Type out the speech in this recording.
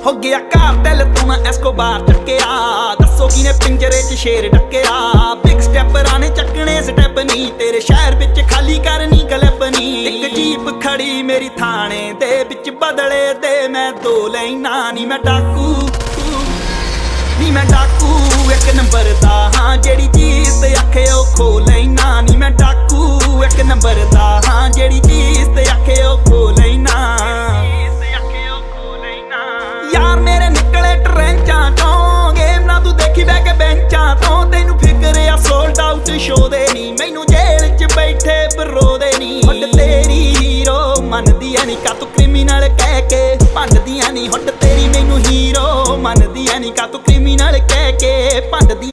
ਹੋ ਗਿਆ ਕਾਰਟੈਲ ਤੂੰ ਮੈਂ ਐਸਕੋਬਾਰ ਚੱਕਿਆ। ਦੱਸੋ ਕਿਨੇ ਪਿੰਜਰੇ 'ਚ ਸ਼ੇਰ ਡੱਕਿਆ। ਬਿਗ ਸਟੈਪਰਾਂ ਨੇ ਚੱਕਣੇ ਸਟੈਪ ਨਹੀਂ, ਤੇਰੇ ਸ਼ਹਿਰ ਵਿੱਚ ਖਾਲੀ ਕਰਨੀ ਕਲਿੱਪ ਨਹੀਂ। ਇੱਕ ਜੀਪ ਖੜੀ ਮੇਰੀ ਥਾਣੇ ਦੇ ਵਿੱਚ, ਬਦਲੇ ਦੇ ਮੈਂ 2 ਲੈਣਾ। ਨੀ ਮੈਂ ਡਾਕੂ, ਨੀ ਮੈਂ ਡਾਕੂ ਇੱਕ ਨੰਬਰ ਦਾ ਹਾਂ, ਜਿਹੜੀ ਚੀਜ਼ ਤੇ ਆਖੇ ਉਹ ਖੋ ਲੈਣਾ। ਨੀ ਮੈਂ ਡਾਕੂ ਇੱਕ ਨੰਬਰ ਦਾ ਹਾਂ, ਜਿਹੜੀ ਚੀਜ਼ ਤੇ ਆਖੇ ਉਹ ਖੋ ਲੈਣਾ। ਯਾਰ ਮੇਰੇ ਨਿਕਲੇ ਟਰੈਂਚਾਂ ਚੋਂ, ਗੇਮ ਨਾ ਤੂੰ ਦੇਖੀ ਬਹਿ ਕੇ ਬੈਂਚਾਂ ਤੋਂ। ਤੈਨੂੰ ਫਿਕਰ ਆ ਸੋਲਡ ਆਊਟ ਸ਼ੋ ਦੇ ਨੀ, ਮੈਨੂੰ ਜੇਲ੍ਹ 'ਚ ਬੈਠੇ ਬਰੋ ਦੇ ਨੀ। ਹੁੱਡ ਤੇਰੀ ਹੀਰੋ ਮੰਨਦੀ ਐ ਨੀ, ਕਾ ਤੂੰ ਕ੍ਰਿਮੀਨਲ ਕਹਿ ਕੇ ਭੰਡਦੀ ਐ ਨੀ। ਹੁੱਡ ਤੇਰੀ ਮੈਨੂੰ ਹੀਰੋ ਮੰਨਦੀ ਐ ਨੀ, ਕਾ ਤੂੰ ਕ੍ਰਿਮੀਨਲ ਕਹਿ ਕੇ ਭੰਡਦੀ।